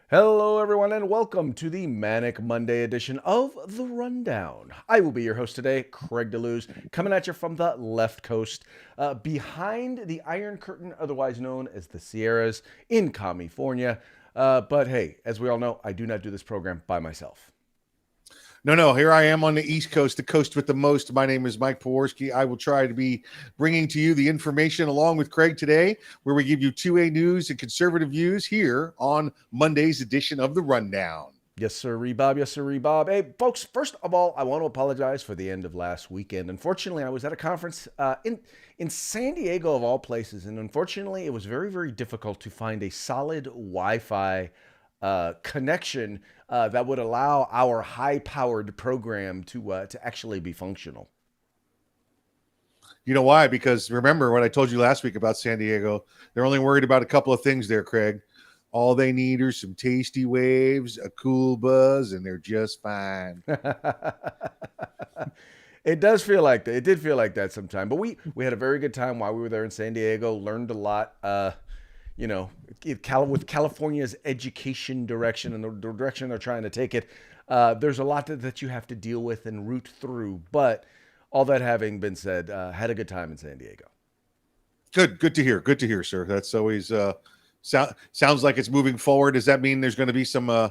Hello, everyone, and welcome to the Manic Monday edition of The Rundown. I will be your host today, Craig DeLuz, coming at you from the left coast, behind the Iron Curtain, otherwise known as the Sierras, in California. But hey, as we all know, I do not do this program by myself. No. Here I am on the East Coast, the coast with the most. My name is Mike Poworski. I will try to be bringing to you the information along with Craig today, where we give you 2A news and conservative views here on Monday's edition of The Rundown. Yes, sir, Bob. Yes, sir, Bob. Hey, folks, first of all, I want to apologize for the end of last weekend. Unfortunately, I was at a conference in San Diego, of all places, and unfortunately, it was very, very difficult to find a solid Wi-Fi connection that would allow our high-powered program to actually be functional. You know why? Because remember what I told you last week about San Diego? They're only worried about a couple of things there, Craig. All they need are some tasty waves, a cool buzz, and they're just fine. It does feel like that. It did feel like that sometime, but we had a very good time while we were there in San Diego. Learned a lot. With California's education direction and the direction they're trying to take it, there's a lot that you have to deal with and root through. But all that having been said, had a good time in San Diego. Good to hear. Good to hear, sir. That's always sounds like it's moving forward. Does that mean there's going to be some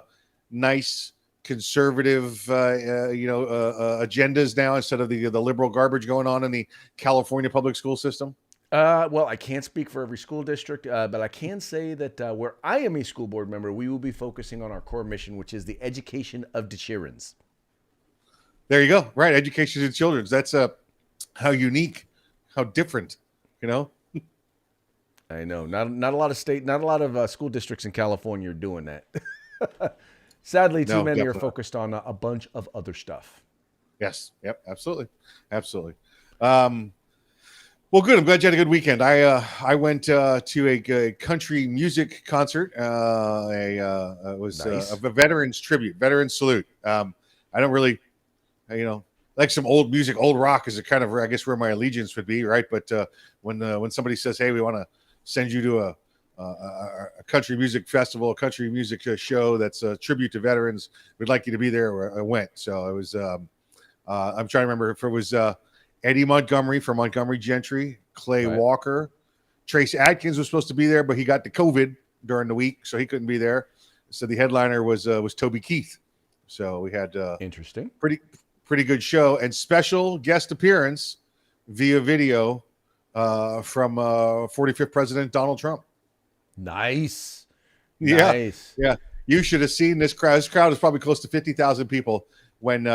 nice conservative, agendas now instead of the liberal garbage going on in the California public school system? Well, I can't speak for every school district, but I can say that where I am a school board member, we will be focusing on our core mission, which is the education of the childrens. There you go. Right, education to children. That's how unique, how different. You know. I know not a lot of school districts in California are doing that. Sadly, too No, many are definitely. focused on a bunch of other stuff. Yes. Yep. Absolutely. Well, good. I'm glad you had a good weekend. I went to a country music concert. It was Nice. a veterans tribute, veterans salute. I don't really, like some old music, old rock is a kind of, I guess, where my allegiance would be, right? But when somebody says, "Hey, we want to send you to a country music festival, a country music show that's a tribute to veterans, we'd like you to be there," I went. So I was. I'm trying to remember if it was Eddie Montgomery from Montgomery Gentry, Clay Right. Walker, Trace Adkins was supposed to be there, but he got the COVID during the week, so he couldn't be there. So the headliner was Toby Keith. So we had Interesting. pretty good show and special guest appearance via video from 45th President Donald Trump. Nice. Yeah, Nice. yeah. You should have seen this crowd. This crowd is probably close to 50,000 people when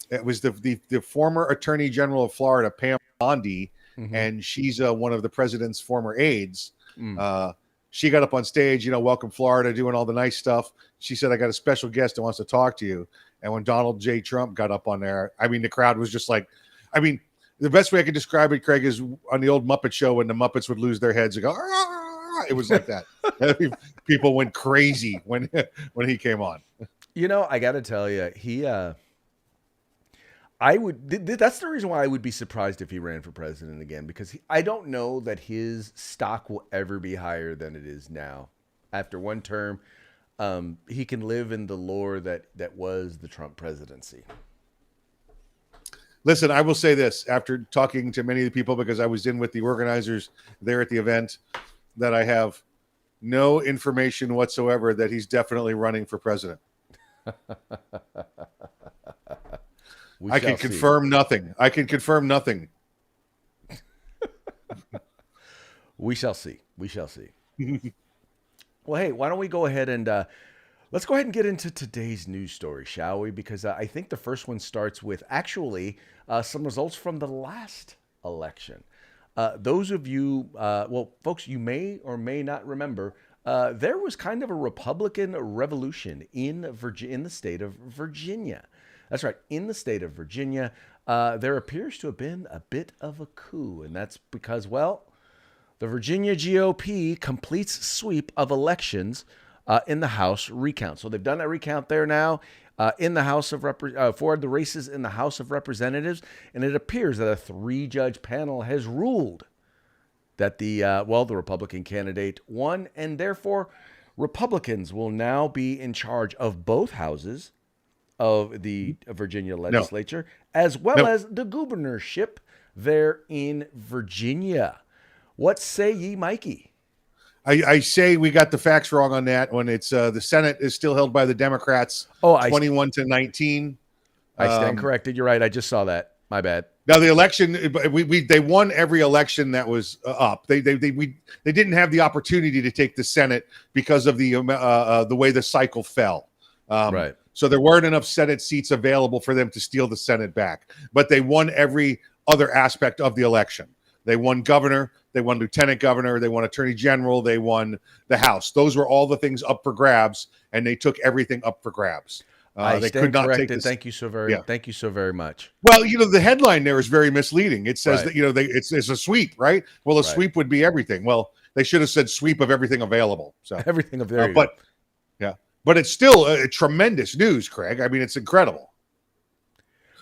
it was the former Attorney General of Florida, Pam Bondi, Mm-hmm. and she's one of the president's former aides. Mm. She got up on stage, welcome Florida, doing all the nice stuff. She said, "I got a special guest that wants to talk to you." And when Donald J. Trump got up on there, I mean, the crowd was just like, I mean, the best way I could describe it, Craig, is on the old Muppet Show when the Muppets would lose their heads and go, "Ah!" It was like that. People went crazy when he came on. I got to tell you, I would. That's the reason why I would be surprised if he ran for president again, because I don't know that his stock will ever be higher than it is now. After one term, he can live in the lore that was the Trump presidency. Listen, I will say this after talking to many of the people, because I was in with the organizers there at the event, that I have no information whatsoever that he's definitely running for president. I can confirm nothing. I can confirm nothing. We shall see. We shall see. Well, hey, why don't we go ahead and let's go ahead and get into today's news story, shall we? Because I think the first one starts with actually some results from the last election. Those of you, folks, you may or may not remember, there was kind of a Republican revolution in the state of Virginia. That's right, in the state of Virginia, there appears to have been a bit of a coup, and that's because, well, the Virginia GOP completes sweep of elections in the House recount. So they've done that recount there now in the House of for the races in the House of Representatives, and it appears that a 3-judge panel has ruled that the Republican candidate won, and therefore Republicans will now be in charge of both houses of the Virginia No, legislature, as well no. as the governorship there in Virginia. What say ye, Mikey? I say we got the facts wrong on that when it's the Senate is still held by the Democrats, Oh, 21-19. I stand Um, corrected. You're right. I just saw that. My bad. Now the election, they won every election that was up. They didn't have the opportunity to take the Senate because of the way the cycle fell. Right. So there weren't enough Senate seats available for them to steal the Senate back. But they won every other aspect of the election. They won governor, they won lieutenant governor, they won attorney general, they won the House. Those were all the things up for grabs, and they took everything up for grabs. I They stand could not take corrected. this. Thank you so very. Yeah. Thank you so very much. Well, the headline there is very misleading. It says Right. that it's a sweep, right? Well, a Right. sweep would be everything. Well, they should have said sweep of everything available. So Everything of there. but yeah, but it's still tremendous news, Craig. I mean, it's incredible.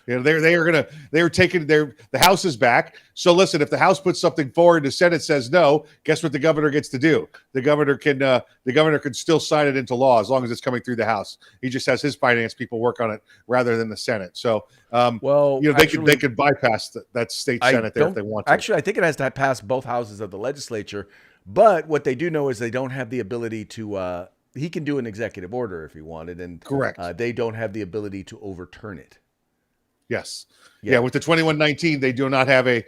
They're taking the House is back. So listen, if the House puts something forward, the Senate says no. Guess what the governor gets to do? The governor can still sign it into law as long as it's coming through the House. He just has his finance people work on it rather than the Senate. So Well, they could bypass that state Senate there if they want to. Actually, I think it has to pass both houses of the legislature. But what they do know is they don't have the ability to. He can do an executive order if he wanted, and Correct. They don't have the ability to overturn it. Yes. Yeah. Yeah. With the 21-19, they do not have a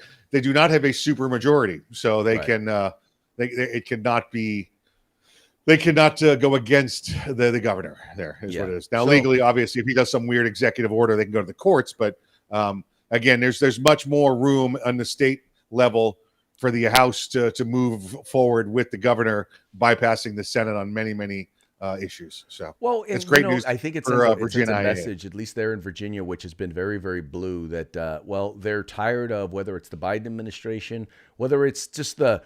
super majority, so they Right. can they cannot go against the governor. There is what it is. Now So- legally, obviously, if he does some weird executive order, they can go to the courts. But again, there's much more room on the state level for the House to move forward with the governor bypassing the Senate on many issues. So Well, it's great news. I think it's for, a Virginia IA. message, at least there in Virginia, which has been very, very blue. That they're tired of whether it's the Biden administration, whether it's just the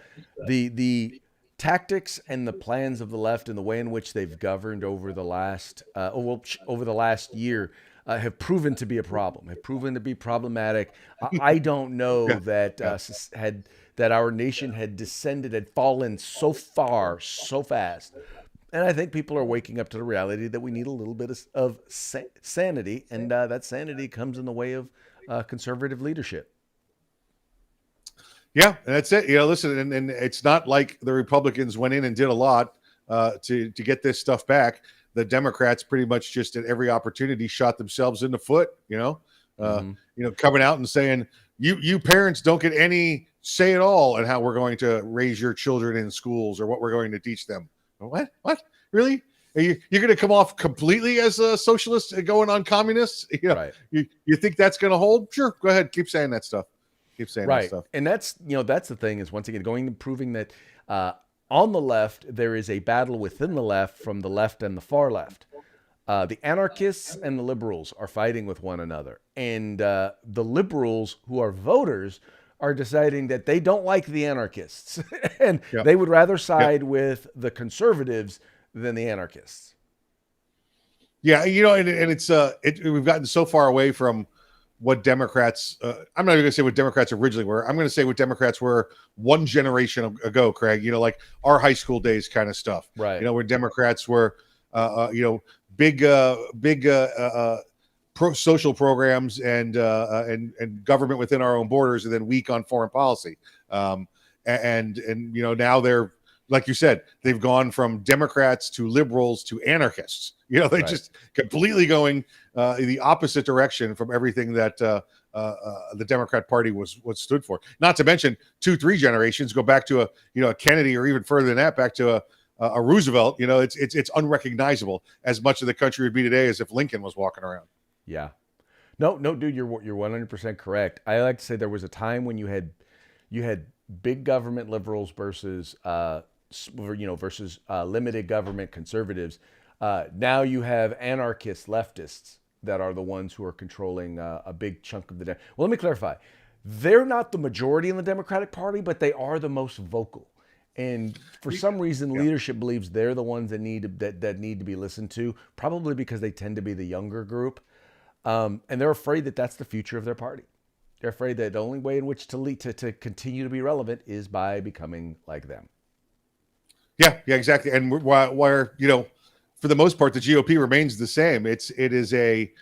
tactics and the plans of the left and the way in which they've governed over the last over the last year. Have proven to be a problem. Have proven to be problematic. I don't know that our nation had descended, had fallen so far, so fast. And I think people are waking up to the reality that we need a little bit of sanity, and that sanity comes in the way of conservative leadership. Yeah, that's it. Listen, and it's not like the Republicans went in and did a lot to get this stuff back. The Democrats pretty much just at every opportunity shot themselves in the foot. Coming out and saying you parents don't get any say at all in how we're going to raise your children in schools or what we're going to teach them. What? Really? You're going to come off completely as a socialist and going on communists? Right. You think that's going to hold? Sure, go ahead. Keep saying that stuff. Keep saying that Right. stuff. And that's the thing is, once again, going and proving that on the left, there is a battle within the left from the left and the far left. The anarchists and the liberals are fighting with one another. And the liberals, who are voters, are deciding that they don't like the anarchists. And they would rather side with the conservatives than the anarchists. Yeah, and it's we've gotten so far away from what Democrats. I'm not even going to say what Democrats originally were. I'm going to say what Democrats were one generation ago, Craig. Like our high school days kind of stuff. Right. Where Democrats were, big social programs and government within our own borders, and then weak on foreign policy. And now they're, like you said, they've gone from Democrats to liberals to anarchists. They just completely going the opposite direction from everything that the Democrat Party was stood for. Not to mention 2-3 generations go back to a Kennedy, or even further than that, back to a Roosevelt. It's unrecognizable as much of the country would be today as if Lincoln was walking around. Yeah. No, dude, you're 100% correct. I like to say there was a time when you had big government liberals versus limited government conservatives. Now you have anarchist leftists that are the ones who are controlling a big chunk of the Well, let me clarify. They're not the majority in the Democratic Party, but they are the most vocal. And for some reason, leadership believes they're the ones that need to be listened to, probably because they tend to be the younger group. And they're afraid that that's the future of their party. They're afraid that the only way in which to continue to be relevant is by becoming like them. Yeah, exactly. And why for the most part, the GOP remains the same. It is a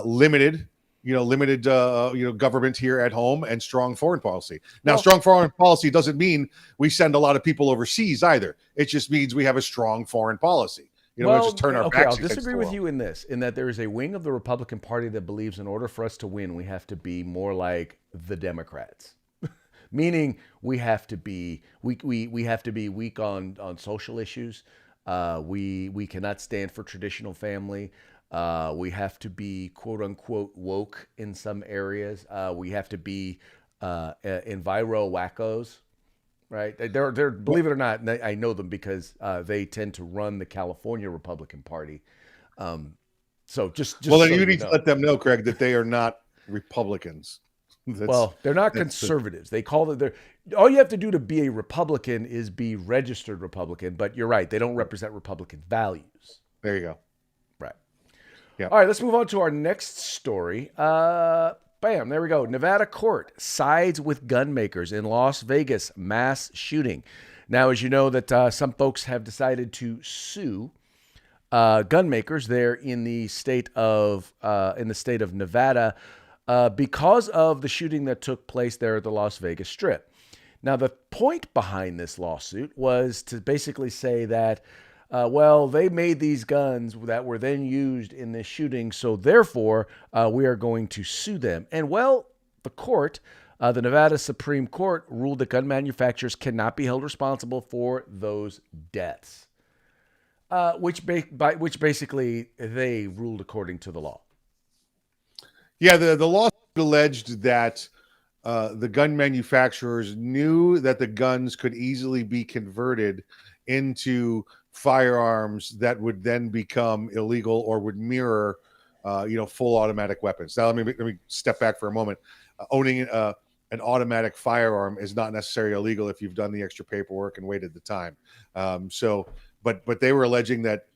limited, government here at home and strong foreign policy. Now, Well, strong foreign policy doesn't mean we send a lot of people overseas either. It just means we have a strong foreign policy. We don't just Well, turn our okay, I'll backs against disagree the with world. you in this, in that there is a wing of the Republican Party that believes in order for us to win, we have to be more like the Democrats. Meaning we have to be we have to be weak on social issues. We cannot stand for traditional family. We have to be quote unquote woke in some areas. We have to be enviro wackos, right? They're believe it or not, and I know them because they tend to run the California Republican Party. So just Well, then so you you need to know. let them know, Craig, that they are not Republicans. That's Well, they're not that's conservatives. They call it. They're all you have to do to be a Republican is be registered Republican. But you're right; they don't represent Republican values. there you go. Right. Yeah. All right. Let's move on to our next story. Bam! There we go. Nevada court sides with gun makers in Las Vegas mass shooting. Now, as you know, that some folks have decided to sue gun makers there in the state of Nevada because of the shooting that took place there at the Las Vegas Strip. Now, the point behind this lawsuit was to basically say that, well, they made these guns that were then used in this shooting, so therefore we are going to sue them. And well, the Nevada Supreme Court ruled that gun manufacturers cannot be held responsible for those deaths, which basically they ruled according to the law. Yeah, the lawsuit alleged that the gun manufacturers knew that the guns could easily be converted into firearms that would then become illegal or would mirror, full automatic weapons. Now, let me step back for a moment. Owning an automatic firearm is not necessarily illegal if you've done the extra paperwork and waited the time. But they were alleging that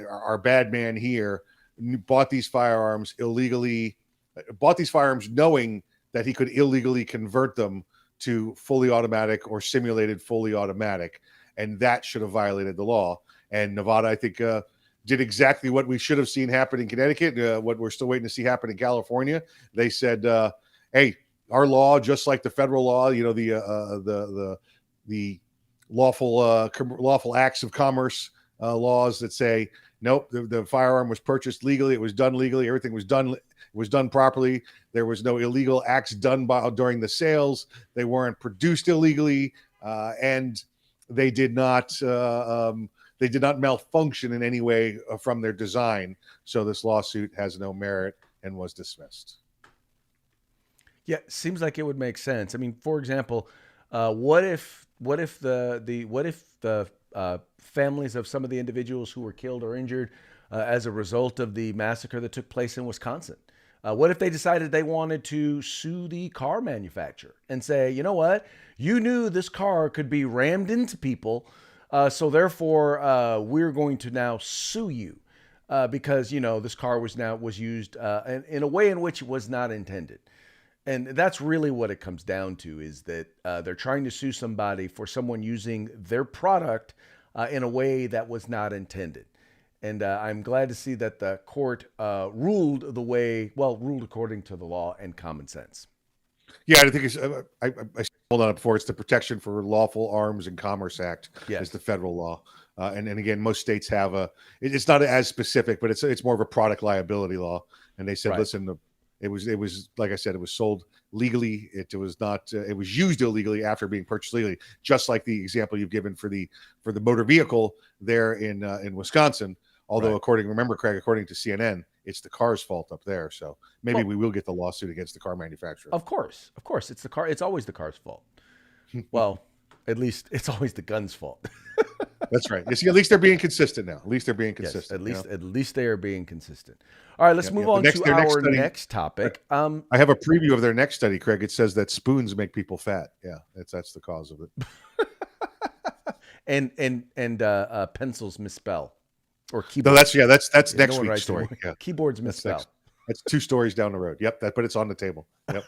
our bad man here bought these firearms illegally, bought these firearms knowing that he could illegally convert them to fully automatic or simulated fully automatic, and that should have violated the law. And Nevada, I think, did exactly what we should have seen happen in Connecticut, what we're still waiting to see happen in California. They said, "Hey, our law, just like the federal law, the lawful acts of commerce laws that say nope, the firearm was purchased legally, it was done legally, everything was done properly. There was no illegal acts done during the sales. They weren't produced illegally, and they did not malfunction in any way from their design. So this lawsuit has no merit and was dismissed." Yeah, seems like it would make sense. I mean, for example, what if the families of some of the individuals who were killed or injured as a result of the massacre that took place in Wisconsin? What if they decided they wanted to sue the car manufacturer and say, you know what, you knew this car could be rammed into people, so therefore we're going to now sue you because this car was used in a way in which it was not intended. And that's really what it comes down to, is that they're trying to sue somebody for someone using their product in a way that was not intended. And I'm glad to see that the court ruled according to the law and common sense. Yeah, I think it's. I hold on before. It's the Protection for Lawful Arms and Commerce Act. Yes. Is the federal law, and again, most states have a. It's not as specific, but it's more of a product liability law. And they said, Right. listen, it was like I said, it was sold legally. It was not. It was used illegally after being purchased legally. Just like the example you've given for the motor vehicle there in Wisconsin. Although, Right. according to CNN, it's the car's fault up there. So maybe Well, we will get the lawsuit against the car manufacturer. of course, it's the car. It's always the car's fault. Well, at least it's always the gun's fault. That's right. You see, at least they're being consistent now. At least they're being Yes, consistent. at least they are being consistent. All right, let's move on to Their our study, next topic. I have a preview of their next study, Craig. It says that spoons make people fat. Yeah, that's the cause of it. and pencils misspell, or No, keyboards. that's next No one week's writes story. anymore. Yeah, Keyboards that's misspell. That's 2 stories down the road. Yep, but it's on the table. Yep.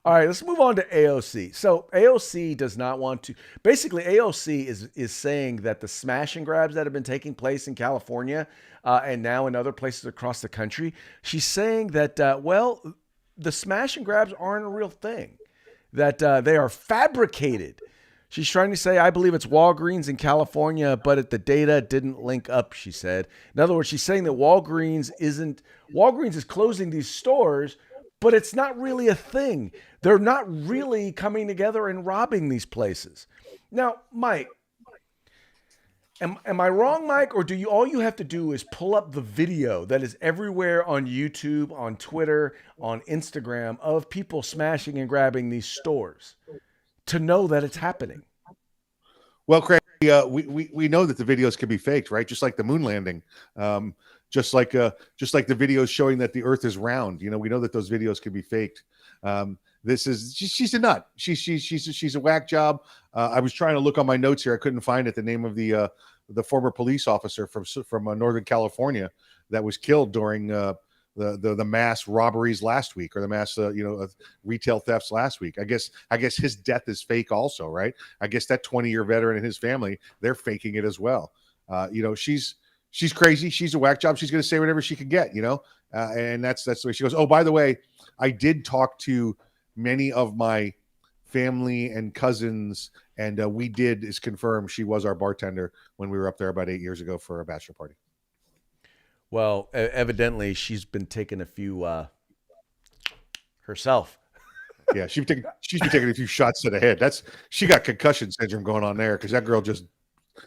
All right, let's move on to AOC. So AOC does not want to. Basically, AOC is saying that the smash and grabs that have been taking place in California and now in other places across the country, she's saying that well, the smash and grabs aren't a real thing. That they are fabricated. She's trying to say, I believe it's Walgreens in California, but the data didn't link up, she said. In other words, she's saying that Walgreens is closing these stores, but it's not really a thing. They're not really coming together and robbing these places. Now, Mike, am I wrong, Mike, or do you all you have to do is pull up the video that is everywhere on YouTube, on Twitter, on Instagram of people smashing and grabbing these stores to know that it's happening? Well, Craig, we know that the videos can be faked, right? Just like the moon landing, just like the videos showing that the Earth is round. You know, we know that those videos can be faked. She's a nut. She's a whack job. I was trying to look on my notes here. I couldn't find it. The name of the former police officer from Northern California that was killed during the mass robberies last week, or the mass retail thefts last week. I guess his death is fake also, right? I guess that 20-year veteran and his family, they're faking it as well. She's crazy. She's a whack job. She's going to say whatever she can get, and that's the way she goes. Oh, by the way, I did talk to many of my family and cousins, and we did is confirm she was our bartender when we were up there about 8 years ago for a bachelor party. Well, evidently she's been taking a few herself. Yeah, she's been taking a few shots to the head. She got concussion syndrome going on there, because that girl just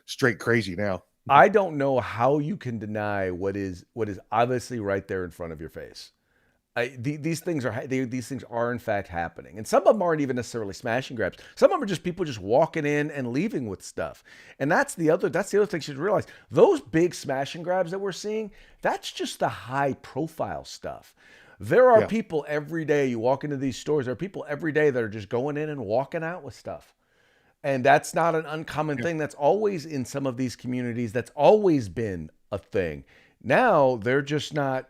straight crazy now. I don't know how you can deny what is obviously right there in front of your face. These things are in fact happening, and some of them aren't even necessarily smash and grabs. Some of them are just people just walking in and leaving with stuff, and that's the other thing you should realize. Those big smash and grabs that we're seeing, that's just the high profile stuff. There are people every day. You walk into these stores, there are people every day that are just going in and walking out with stuff, and that's not an uncommon thing. That's always in some of these communities. That's always been a thing. Now they're just not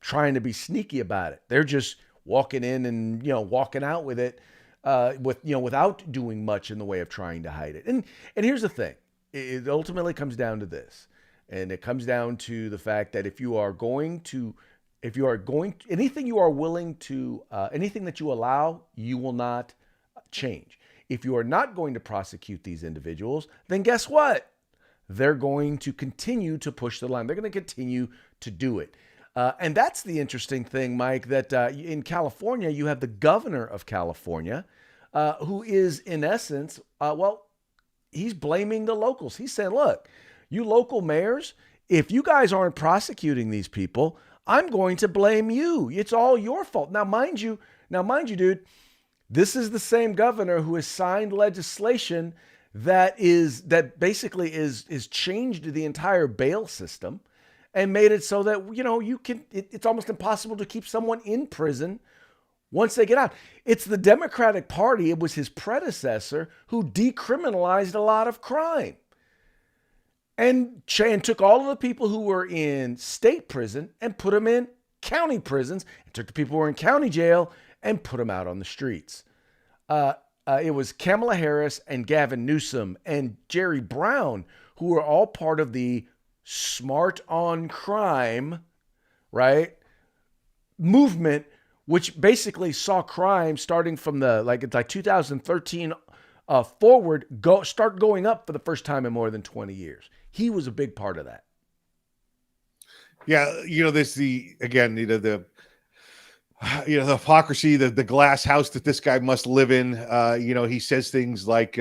trying to be sneaky about it. They're just walking in and walking out with it, without doing much in the way of trying to hide it. And here's the thing: it ultimately comes down to this, and it comes down to the fact that if you are going anything you are willing to, anything that you allow, you will not change. If you are not going to prosecute these individuals, then guess what? They're going to continue to push the line. They're going to continue to do it. And that's the interesting thing, Mike, that in California, you have the governor of California, who is, in essence, he's blaming the locals. He's saying, look, you local mayors, if you guys aren't prosecuting these people, I'm going to blame you. It's all your fault. Now, mind you, dude, this is the same governor who has signed legislation that basically is changed the entire bail system and made it so that, it's almost impossible to keep someone in prison once they get out. It's the Democratic Party. It was his predecessor who decriminalized a lot of crime and took all of the people who were in state prison and put them in county prisons, and took the people who were in county jail and put them out on the streets. It was Kamala Harris and Gavin Newsom and Jerry Brown who were all part of the smart on crime, right, movement, which basically saw crime starting from like 2013 forward start going up for the first time in more than 20 years. He was a big part of that. Yeah, there's the hypocrisy, the glass house that this guy must live in. He says things like,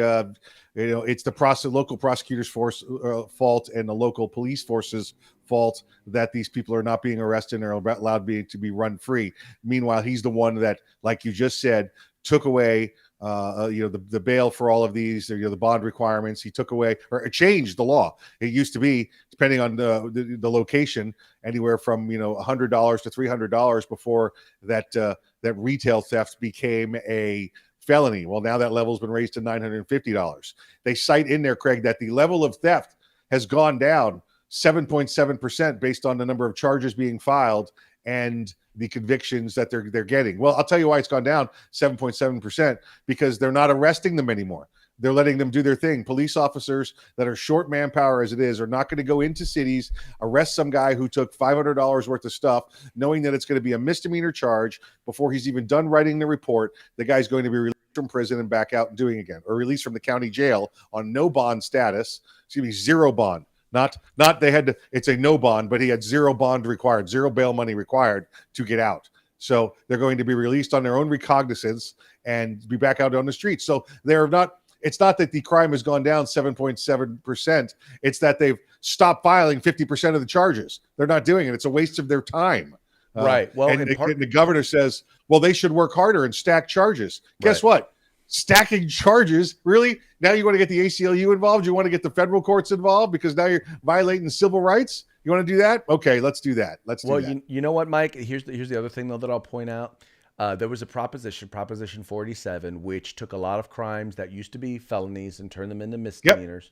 it's the local prosecutor's fault and the local police force's fault that these people are not being arrested and are allowed to be run free. Meanwhile, he's the one that, like you just said, took away the bail for all of these, the bond requirements. He took away or changed the law. It used to be, depending on the location, anywhere from $100 to $300 before that retail theft became a felony. Well, now that level's been raised to $950. They cite in there, Craig, that the level of theft has gone down 7.7% based on the number of charges being filed, and the convictions that they're getting. Well, I'll tell you why it's gone down 7.7%, because they're not arresting them anymore. They're letting them do their thing. Police officers that are short manpower as it is are not going to go into cities, arrest some guy who took $500 worth of stuff, knowing that it's going to be a misdemeanor charge before he's even done writing the report. The guy's going to be released from prison and back out and doing again, or released from the county jail on no bond status. Excuse me, zero bond. Not they had to, it's a no bond, but he had zero bond required, zero bail money required to get out. So they're going to be released on their own recognizance and be back out on the streets. So they're not, it's not that the crime has gone down 7.7%. It's that they've stopped filing 50% of the charges. They're not doing it. It's a waste of their time. Right. Well, and the governor says, well, they should work harder and stack charges. Guess what? Stacking charges, really? Now you want to get the ACLU involved? You want to get the federal courts involved because now you're violating civil rights? You want to do that? Okay, let's do that. Let's do that. Well, you know what, Mike? Here's the other thing, though, that I'll point out. There was a Proposition 47, which took a lot of crimes that used to be felonies and turned them into misdemeanors,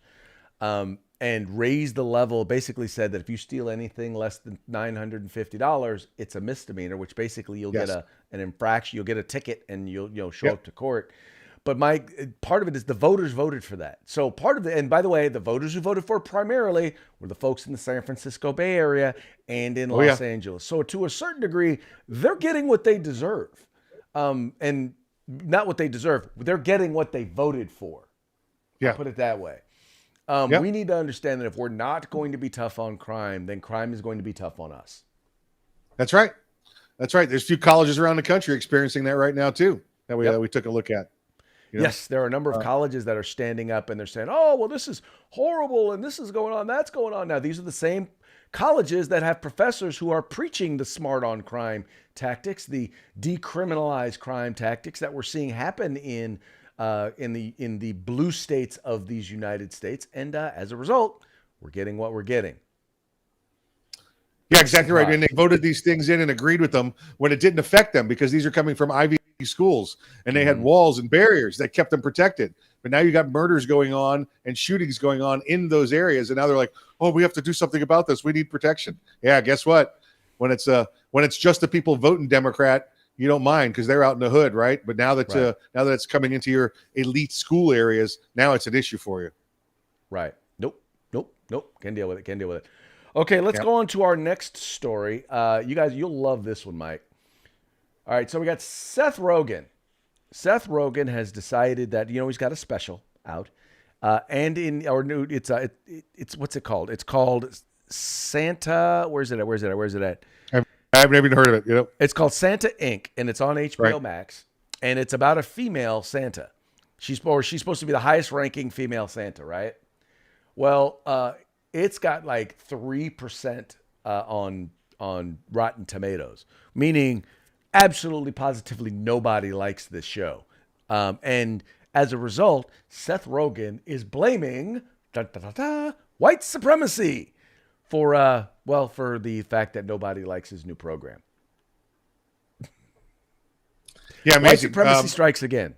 and raised the level. Basically said that if you steal anything less than $950, it's a misdemeanor, which basically you'll get an infraction, you'll get a ticket, and you'll show up to court. But Mike, part of it is the voters voted for that. So part of it, and by the way, the voters who voted for it primarily were the folks in the San Francisco Bay Area and in Los Angeles. So to a certain degree, they're getting what they deserve. And not what they deserve, they're getting what they voted for. I'll put it that way. We need to understand that if we're not going to be tough on crime, then crime is going to be tough on us. That's right. That's right. There's a few colleges around the country experiencing that right now too, that we took a look at. You know? Yes, there are a number of colleges that are standing up and they're saying, oh, well, this is horrible and this is going on, that's going on. Now, these are the same colleges that have professors who are preaching the smart on crime tactics, the decriminalized crime tactics that we're seeing happen in the blue states of these United States. And as a result, we're getting what we're getting. Yeah, exactly right. And they voted these things in and agreed with them when it didn't affect them, because these are coming from Ivy schools and they had walls and barriers that kept them protected. But now you got murders going on and shootings going on in those areas, and now they're like, oh, we have to do something about this, we need protection. Yeah, guess what, when it's just the people voting Democrat, you don't mind because they're out in the hood, right? But now that now that it's coming into your elite school areas, now it's an issue for you. Right. Nope. Can't deal with it. Okay, let's go on to our next story. You guys, you'll love this one, Mike. All right, so we got Seth Rogen. Seth Rogen has decided that, he's got a special out, and it's what's it called? It's called Santa. Where's it at? I haven't even heard of it. It's called Santa Inc., and it's on HBO Max, and it's about a female Santa. She's supposed to be the highest ranking female Santa, right? Well, it's got like 3% on Rotten Tomatoes, meaning absolutely positively nobody likes this show. And as a result, Seth Rogen is blaming white supremacy for the fact that nobody likes his new program. Yeah, amazing. White supremacy strikes again.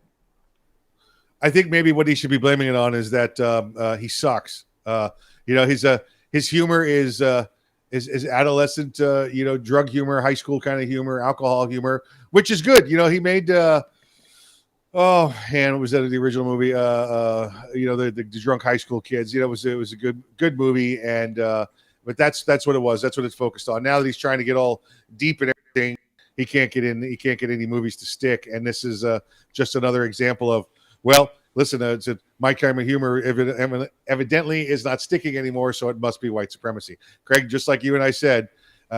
I think maybe what he should be blaming it on is that he sucks. His humor is adolescent, drug humor, high school kind of humor, alcohol humor, which is good. He made, what was that, the original movie? The drunk high school kids. It was a good movie, and but that's what it was. That's what it's focused on. Now that he's trying to get all deep in everything, he can't get in. He can't get any movies to stick, and this is just another example of, well, listen, my kind of humor evidently is not sticking anymore, so it must be white supremacy. Craig, just like you and I said,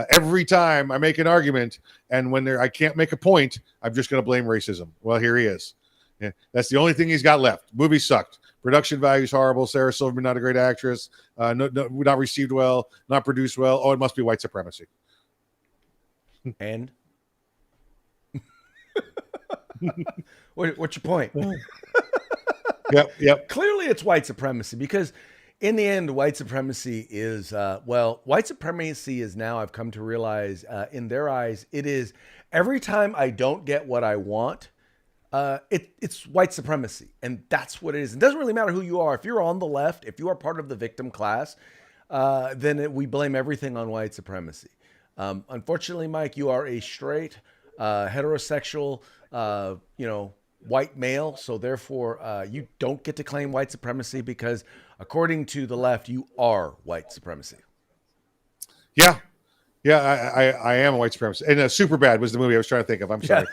every time I make an argument and when I can't make a point, I'm just going to blame racism. Well, here he is. Yeah, that's the only thing he's got left. Movie sucked. Production value is horrible. Sarah Silverman, not a great actress. Not received well. Not produced well. Oh, it must be white supremacy. And what's your point? Yep. Clearly, it's white supremacy, because in the end, white supremacy is white supremacy is now, I've come to realize, in their eyes, it is every time I don't get what I want, it's white supremacy, and that's what it is. It doesn't really matter who you are. If you're on the left, if you are part of the victim class, then we blame everything on white supremacy. Unfortunately, Mike, you are a straight, heterosexual, white male. So therefore, you don't get to claim white supremacy because, according to the left, you are white supremacy. Yeah, yeah, I am a white supremacist. And Superbad was the movie I was trying to think of. I'm Yeah,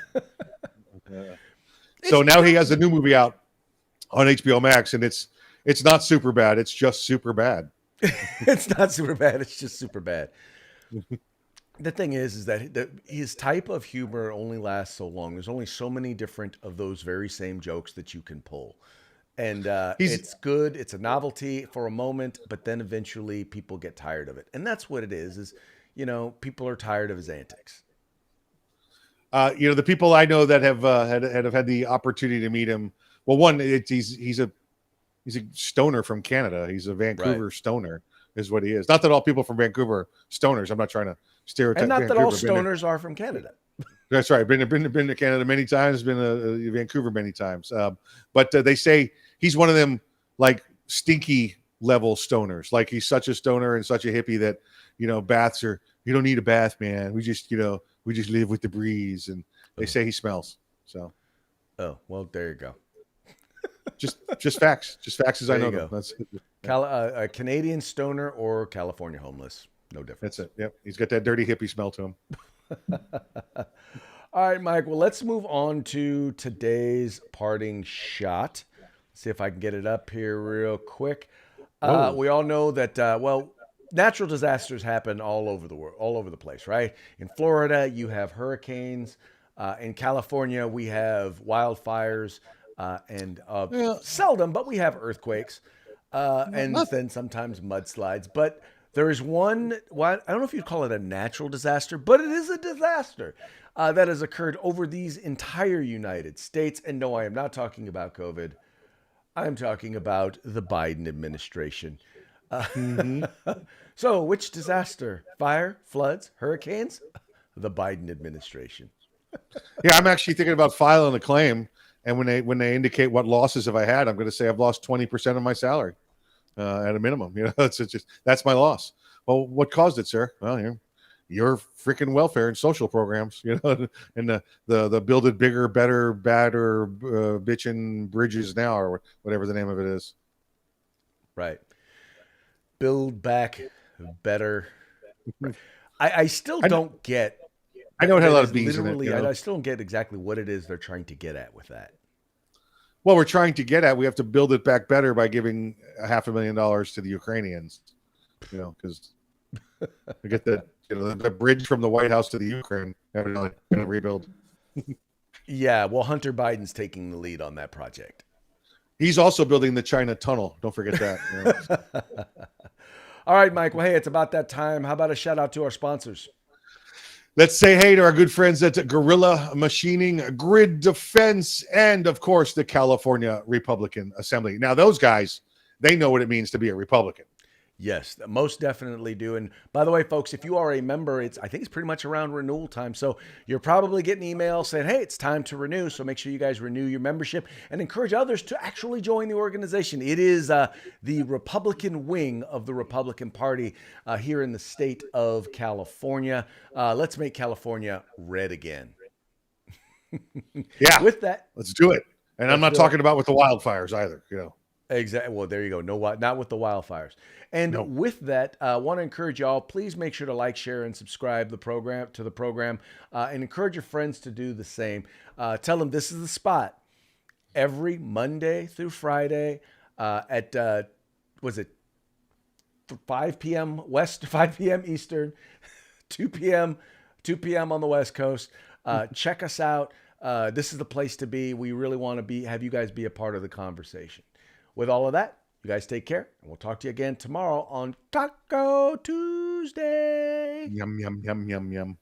sorry. So now he has a new movie out on HBO Max, and it's not super bad. It's just super bad. it's not super bad. It's just super bad. The thing is that his type of humor only lasts so long. There's only so many different of those very same jokes that you can pull. And He's it's good. It's a novelty for a moment, but then eventually people get tired of it. And that's what it is, people are tired of his antics. the people I know that have had the opportunity to meet him. Well, one, he's a stoner from Canada. He's a Right. Vancouver stoner, is what he is. Not that all people from Vancouver are stoners. I'm not trying to stereotype And not Vancouver. that all stoners are from Canada. That's right. Been to Canada many times. Been to Vancouver many times. But they say he's one of them like stinky level stoners. Like he's such a stoner and such a hippie that baths are. You don't need a bath, man. We just live with the breeze. And they say he smells. So Oh, well, there you go. just facts. Just facts as I There know you them. A Canadian stoner or California homeless. No difference. That's it. Yep. He's got that dirty hippie smell to him. All right, Mike. Well, let's move on to today's parting shot. See if I can get it up here real quick. We all know that, natural disasters happen all over the world, all over the place, right? In Florida, you have hurricanes. In California, we have wildfires and Yeah. seldom, but we have earthquakes and then sometimes mudslides. But there is one, I don't know if you'd call it a natural disaster, but it is a disaster that has occurred over these entire United States. And no, I am not talking about COVID. I'm talking about the Biden administration. So, which disaster? Fire, floods, hurricanes? The Biden administration. Yeah, I'm actually thinking about filing a claim. And when they indicate what losses have I had, I'm going to say I've lost 20% of my salary at a minimum. It's just that's my loss. Well, what caused it, sir? Well, your freaking welfare and social programs, and the build it bigger, better, badder, bitchin' bridges now, or whatever the name of it is. Right. Build back better. I still don't get. I know it had a lot of is bees in it. literally, I still don't get exactly what it is they're trying to get at with that. Well, we're trying to get at. We have to build it back better by giving $500,000 to the Ukrainians. Because we get the bridge from the White House to the Ukraine. Evidently, going to rebuild. Yeah, well, Hunter Biden's taking the lead on that project. He's also building the China Tunnel. Don't forget that. All right, Mike. Well, hey, it's about that time. How about a shout out to our sponsors? Let's say hey to our good friends at Gorilla Machining, Grid Defense, and of course the California Republican Assembly. Now, those guys, they know what it means to be a Republican. Yes, most definitely do. And by the way, folks, if you are a member, I think it's pretty much around renewal time. So you're probably getting emails saying, hey, it's time to renew. So make sure you guys renew your membership and encourage others to actually join the organization. It is the Republican wing of the Republican Party here in the state of California. Let's make California red again. Yeah. With that, let's do it. And I'm not talking about with the wildfires either, Exactly. Well, there you go. No, not with the wildfires. And with that, I want to encourage y'all. Please make sure to like, share, and subscribe to the program, and encourage your friends to do the same. Tell them this is the spot every Monday through Friday at 5 p.m. West, 5 p.m. Eastern, 2 p.m. on the West Coast. Check us out. This is the place to be. We really want to have you guys be a part of the conversation. With all of that, you guys take care, and we'll talk to you again tomorrow on Taco Tuesday. Yum, yum, yum, yum, yum.